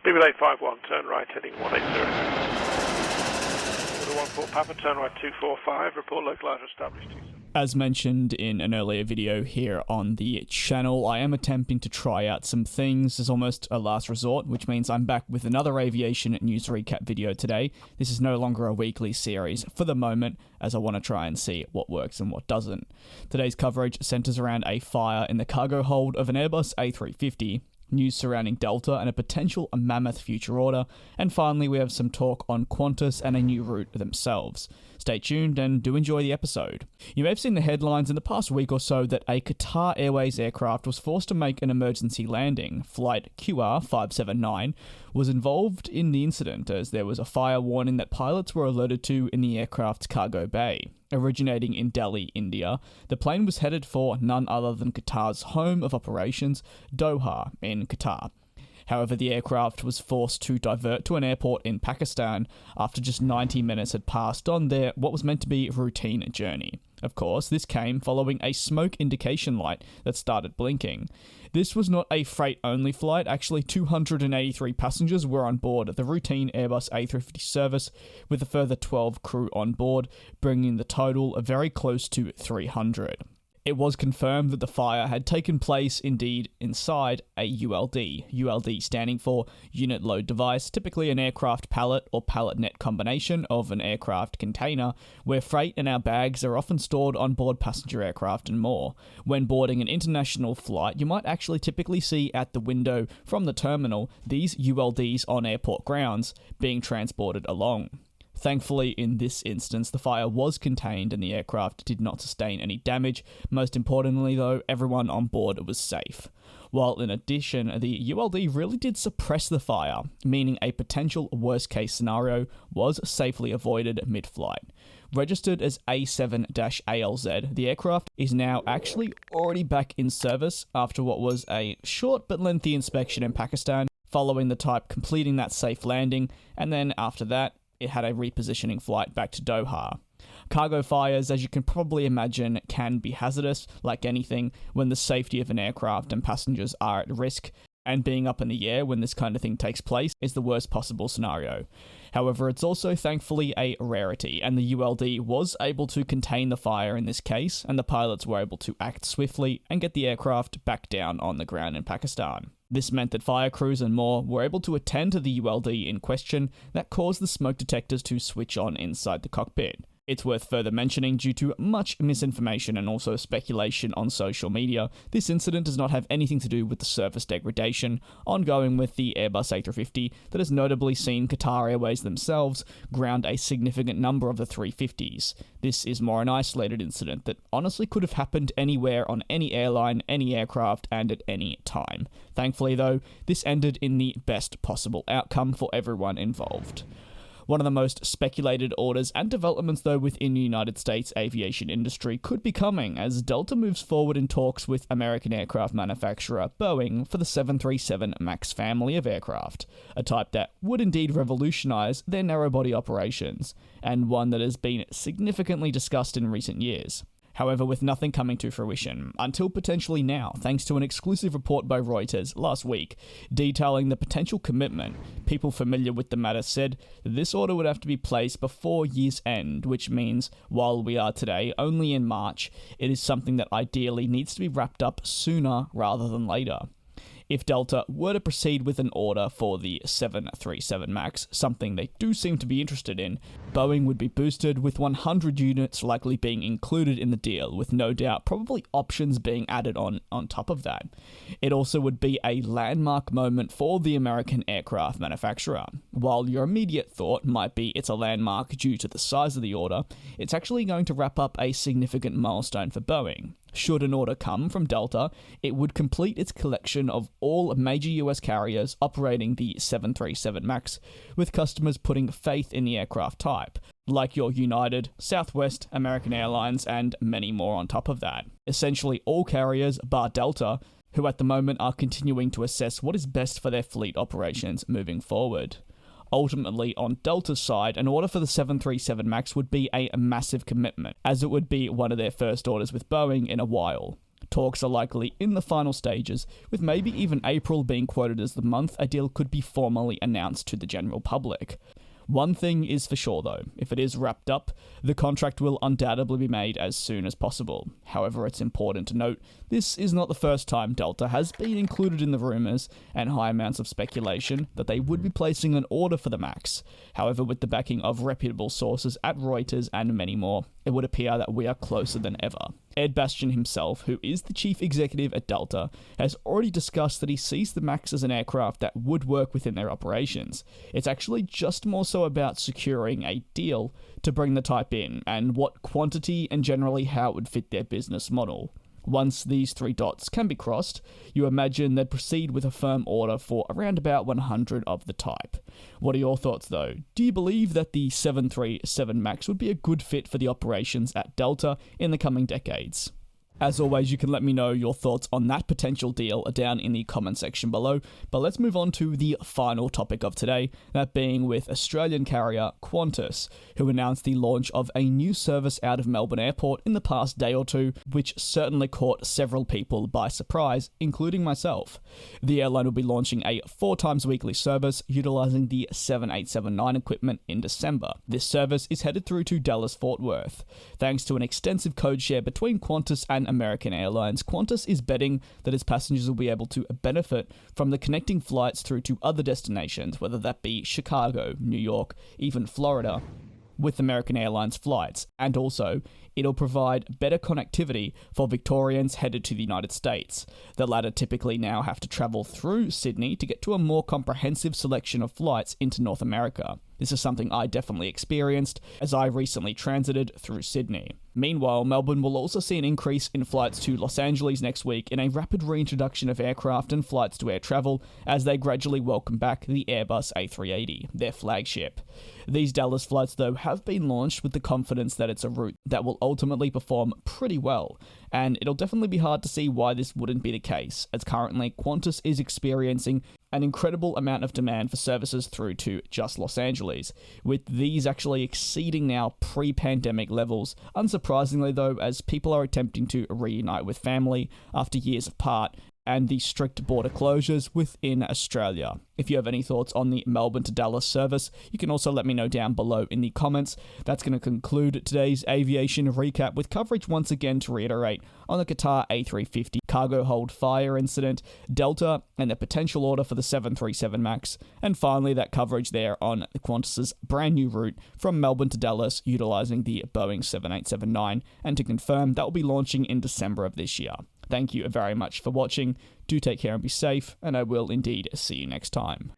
BB851, turn right heading 180. Order 14 Papa, turn right 245, report localizer established 27. As mentioned in an earlier video here on the channel, I am attempting to try out some things as almost a last resort, which means I'm back with another aviation news recap video today. This is no longer a weekly series for the moment, as I want to try and see what works and what doesn't. Today's coverage centers around a fire in the cargo hold of an Airbus A350, news surrounding Delta and a potential mammoth future order, and finally we have some talk on Qantas and a new route themselves. Stay tuned and do enjoy the episode. You may have seen the headlines in the past week or so that a Qatar Airways aircraft was forced to make an emergency landing. Flight QR579 was involved in the incident as there was a fire warning that pilots were alerted to in the aircraft's cargo bay. Originating in Delhi, India, the plane was headed for none other than Qatar's home of operations, Doha, in Qatar. However, the aircraft was forced to divert to an airport in Pakistan after just 90 minutes had passed on their what was meant to be routine journey. Of course, this came following a smoke indication light that started blinking. This was not a freight-only flight. Actually, 283 passengers were on board the routine Airbus A350 service, with a further 12 crew on board, bringing the total very close to 300. It was confirmed that the fire had taken place indeed inside a ULD. ULD standing for Unit Load Device, typically an aircraft pallet or pallet net combination of an aircraft container, where freight and our bags are often stored on board passenger aircraft and more. When boarding an international flight, you might actually typically see at the window from the terminal these ULDs on airport grounds being transported along. Thankfully, in this instance, the fire was contained and the aircraft did not sustain any damage. Most importantly, though, everyone on board was safe. While in addition, the ULD really did suppress the fire, meaning a potential worst-case scenario was safely avoided mid-flight. Registered as A7-ALZ, the aircraft is now actually already back in service after what was a short but lengthy inspection in Pakistan, following the type completing that safe landing, and then after that, it had a repositioning flight back to Doha. Cargo fires, as you can probably imagine, can be hazardous, like anything, when the safety of an aircraft and passengers are at risk, and being up in the air when this kind of thing takes place is the worst possible scenario. However, it's also thankfully a rarity, and the ULD was able to contain the fire in this case, and the pilots were able to act swiftly and get the aircraft back down on the ground in Pakistan. This meant that fire crews and more were able to attend to the ULD in question that caused the smoke detectors to switch on inside the cockpit. It's worth further mentioning, due to much misinformation and also speculation on social media, this incident does not have anything to do with the surface degradation ongoing with the Airbus A350 that has notably seen Qatar Airways themselves ground a significant number of the 350s. This is more an isolated incident that honestly could have happened anywhere on any airline, any aircraft, and at any time. Thankfully, though, this ended in the best possible outcome for everyone involved. One of the most speculated orders and developments, though, within the United States aviation industry could be coming as Delta moves forward in talks with American aircraft manufacturer Boeing for the 737 MAX family of aircraft, a type that would indeed revolutionize their narrow-body operations, and one that has been significantly discussed in recent years. However, with nothing coming to fruition, until potentially now, thanks to an exclusive report by Reuters last week detailing the potential commitment, people familiar with the matter said that this order would have to be placed before year's end, which means, while we are today only in March, it is something that ideally needs to be wrapped up sooner rather than later. If Delta were to proceed with an order for the 737 MAX, something they do seem to be interested in, Boeing would be boosted with 100 units likely being included in the deal, with no doubt probably options being added on top of that. It also would be a landmark moment for the American aircraft manufacturer. While your immediate thought might be it's a landmark due to the size of the order, it's actually going to wrap up a significant milestone for Boeing. Should an order come from Delta, it would complete its collection of all major US carriers operating the 737 MAX, with customers putting faith in the aircraft type, like your United, Southwest, American Airlines, and many more on top of that. Essentially all carriers bar Delta, who at the moment are continuing to assess what is best for their fleet operations moving forward. Ultimately, on Delta's side, an order for the 737 MAX would be a massive commitment, as it would be one of their first orders with Boeing in a while. Talks are likely in the final stages, with maybe even April being quoted as the month a deal could be formally announced to the general public. One thing is for sure though, if it is wrapped up, the contract will undoubtedly be made as soon as possible. However, it's important to note, this is not the first time Delta has been included in the rumours and high amounts of speculation that they would be placing an order for the MAX. However, with the backing of reputable sources at Reuters and many more, it would appear that we are closer than ever. Ed Bastian himself, who is the chief executive at Delta, has already discussed that he sees the MAX as an aircraft that would work within their operations. It's actually just more so about securing a deal to bring the type in, and what quantity and generally how it would fit their business model. Once these three dots can be crossed, you imagine they'd proceed with a firm order for around about 100 of the type. What are your thoughts though? Do you believe that the 737 MAX would be a good fit for the operations at Delta in the coming decades? As always, you can let me know your thoughts on that potential deal down in the comment section below, but let's move on to the final topic of today, that being with Australian carrier Qantas, who announced the launch of a new service out of Melbourne Airport in the past day or two, which certainly caught several people by surprise, including myself. The airline will be launching a 4 times weekly service utilising the 7879 equipment in December. This service is headed through to Dallas Fort Worth. Thanks to an extensive code share between Qantas and American Airlines, Qantas is betting that its passengers will be able to benefit from the connecting flights through to other destinations, whether that be Chicago, New York, even Florida, with American Airlines flights, and also it'll provide better connectivity for Victorians headed to the United States. The latter typically now have to travel through Sydney to get to a more comprehensive selection of flights into North America. This is something I definitely experienced as I recently transited through Sydney. Meanwhile, Melbourne will also see an increase in flights to Los Angeles next week in a rapid reintroduction of aircraft and flights to air travel as they gradually welcome back the Airbus A380, their flagship. These Dallas flights, though, have been launched with the confidence that it's a route that will ultimately perform pretty well, and it'll definitely be hard to see why this wouldn't be the case, as currently Qantas is experiencing an incredible amount of demand for services through to just Los Angeles, with these actually exceeding now pre-pandemic levels. Unsurprisingly though, as people are attempting to reunite with family after years apart, and the strict border closures within Australia. If you have any thoughts on the Melbourne to Dallas service, you can also let me know down below in the comments. That's going to conclude today's aviation recap, with coverage once again to reiterate on the Qatar A350 cargo hold fire incident, Delta, and the potential order for the 737 MAX, and finally that coverage there on Qantas's brand new route from Melbourne to Dallas utilising the Boeing 7879, and to confirm that will be launching in December of this year. Thank you very much for watching. Do take care and be safe, and I will indeed see you next time.